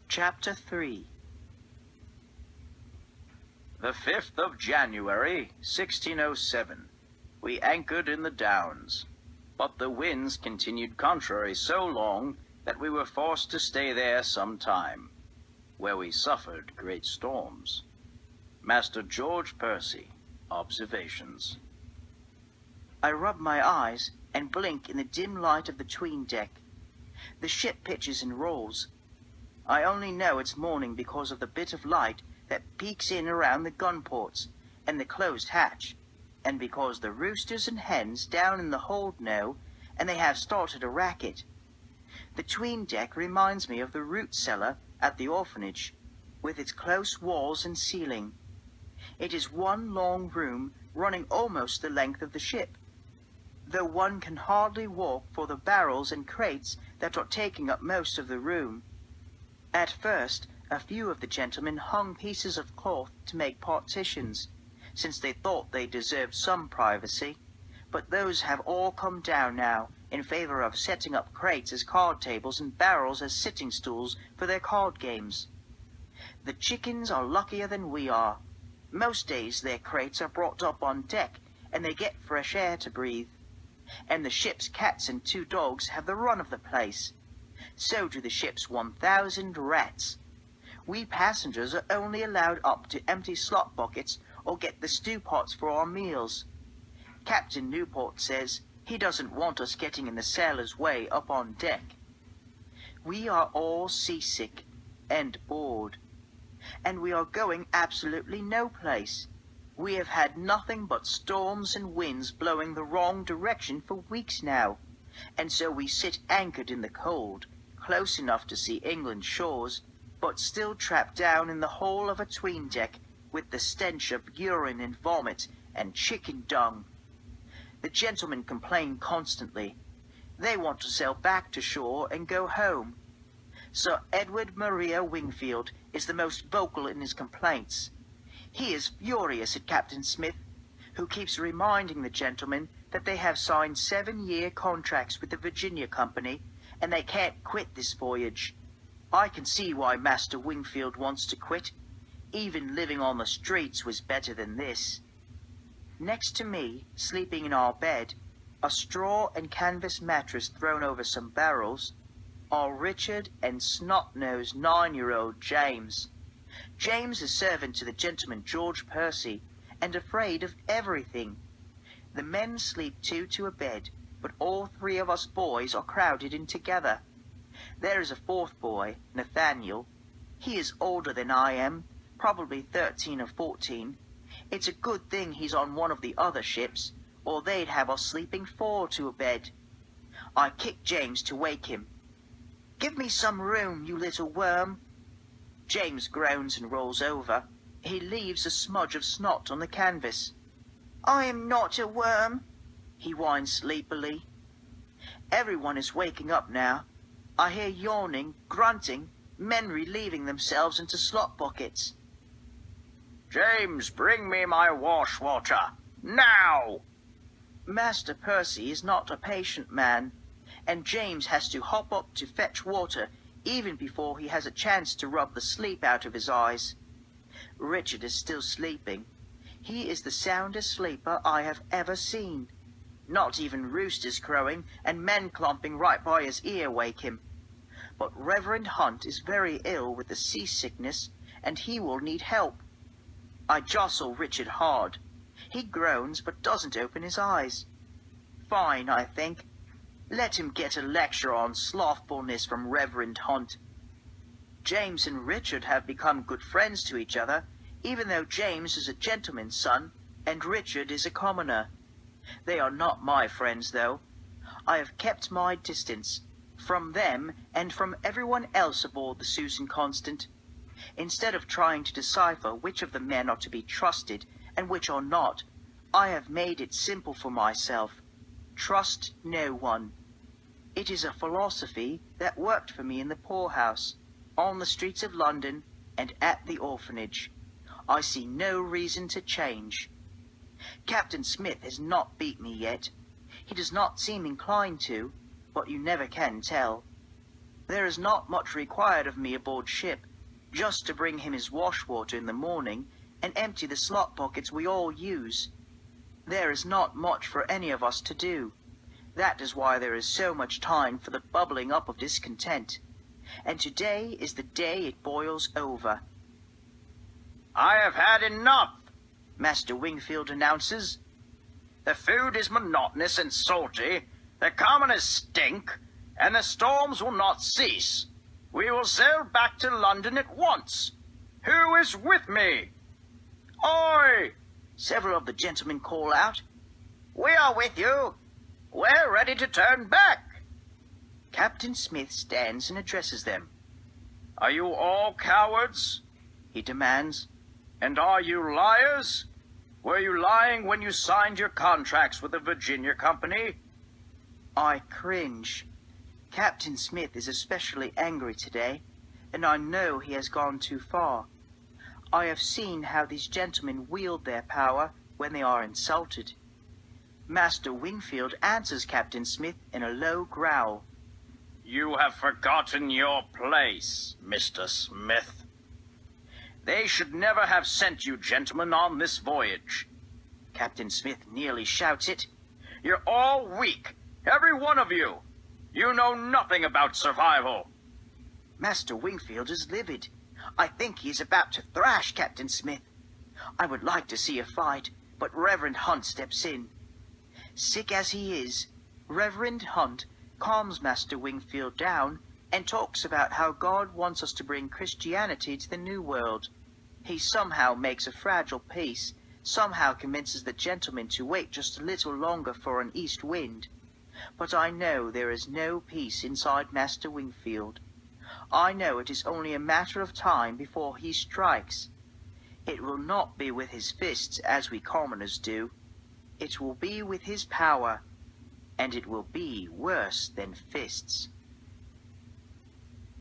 Chapter 3. The 5th of January, 1607. We anchored in the Downs, but the winds continued contrary so long that we were forced to stay there some time, where we suffered great storms. Master George Percy, Observations. I rub my eyes and blink in the dim light of the 'tween deck. The ship pitches and rolls. I only know it's morning because of the bit of light that peeks in around the gun ports and the closed hatch, and because the roosters and hens down in the hold know, and they have started a racket. The 'tween deck reminds me of the root cellar at the orphanage, with its close walls and ceiling. It is one long room running almost the length of the ship, though one can hardly walk for the barrels and crates that are taking up most of the room. At first, a few of the gentlemen hung pieces of cloth to make partitions, since they thought they deserved some privacy, but those have all come down now in favor of setting up crates as card tables and barrels as sitting stools for their card games. The chickens are luckier than we are. Most days their crates are brought up on deck, and they get fresh air to breathe. And the ship's cats and 2 dogs have the run of the place. So do the ship's 1,000 rats. We passengers are only allowed up to empty slop buckets or get the stew pots for our meals. Captain Newport says he doesn't want us getting in the sailors' way up on deck. We are all seasick and bored, and we are going absolutely no place. We have had nothing but storms and winds blowing the wrong direction for weeks now, and so we sit anchored in the cold, close enough to see England's shores, but still trapped down in the hole of a 'tween deck with the stench of urine and vomit and chicken dung. The gentlemen complain constantly. They want to sail back to shore and go home. Sir Edward Maria Wingfield is the most vocal in his complaints. He is furious at Captain Smith, who keeps reminding the gentlemen that they have signed 7-year contracts with the Virginia Company, and they can't quit this voyage. I can see why Master Wingfield wants to quit. Even living on the streets was better than this. Next to me, sleeping in our bed, a straw and canvas mattress thrown over some barrels, are Richard and snot-nosed 9-year-old James. James is servant to the gentleman George Percy, and afraid of everything. The men sleep 2 to a bed, but all 3 of us boys are crowded in together. There is a 4th boy, Nathaniel. He is older than I am, probably 13 or 14. It's a good thing he's on one of the other ships, or they'd have us sleeping 4 to a bed. I kick James to wake him. "Give me some room, you little worm." James groans and rolls over. He leaves a smudge of snot on the canvas. "I am not a worm," he whines sleepily. Everyone is waking up now. I hear yawning, grunting, men relieving themselves into slop buckets. "James, bring me my wash water, now!" Master Percy is not a patient man, and James has to hop up to fetch water even before he has a chance to rub the sleep out of his eyes. Richard is still sleeping. He is the soundest sleeper I have ever seen. Not even roosters crowing and men clomping right by his ear wake him. But Reverend Hunt is very ill with the seasickness, and he will need help. I jostle Richard hard. He groans but doesn't open his eyes. Fine, I think. Let him get a lecture on slothfulness from Reverend Hunt. James and Richard have become good friends to each other, even though James is a gentleman's son and Richard is a commoner. They are not my friends, though. I have kept my distance from them and from everyone else aboard the Susan Constant. Instead of trying to decipher which of the men are to be trusted and which are not, I have made it simple for myself. Trust no one. It is a philosophy that worked for me in the poorhouse, on the streets of London, and at the orphanage. I see no reason to change. Captain Smith has not beat me yet. He does not seem inclined to, but you never can tell. There is not much required of me aboard ship, just to bring him his wash-water in the morning and empty the slop buckets we all use. There is not much for any of us to do. That is why there is so much time for the bubbling up of discontent. And today is the day it boils over. "I have had enough," Master Wingfield announces. "The food is monotonous and salty, the commoners stink, and the storms will not cease. We will sail back to London at once. Who is with me?" "Oi!" Several of the gentlemen call out. "We are with you. We're ready to turn back." Captain Smith stands and addresses them. "Are you all cowards?" He demands. "And are you liars? Were you lying when you signed your contracts with the Virginia Company?" I cringe. Captain Smith is especially angry today, and I know he has gone too far. I have seen how these gentlemen wield their power when they are insulted. Master Wingfield answers Captain Smith in a low growl. "You have forgotten your place, Mr. Smith. They should never have sent you gentlemen on this voyage." Captain Smith nearly shouts it. "You're all weak, every one of you. You know nothing about survival." Master Wingfield is livid. I think he is about to thrash Captain Smith. I would like to see a fight, but Reverend Hunt steps in. Sick as he is, Reverend Hunt calms Master Wingfield down and talks about how God wants us to bring Christianity to the New World. He somehow makes a fragile peace, somehow convinces the gentlemen to wait just a little longer for an east wind. But I know there is no peace inside Master Wingfield. I know it is only a matter of time before he strikes. It will not be with his fists as we commoners do. It will be with his power, and it will be worse than fists.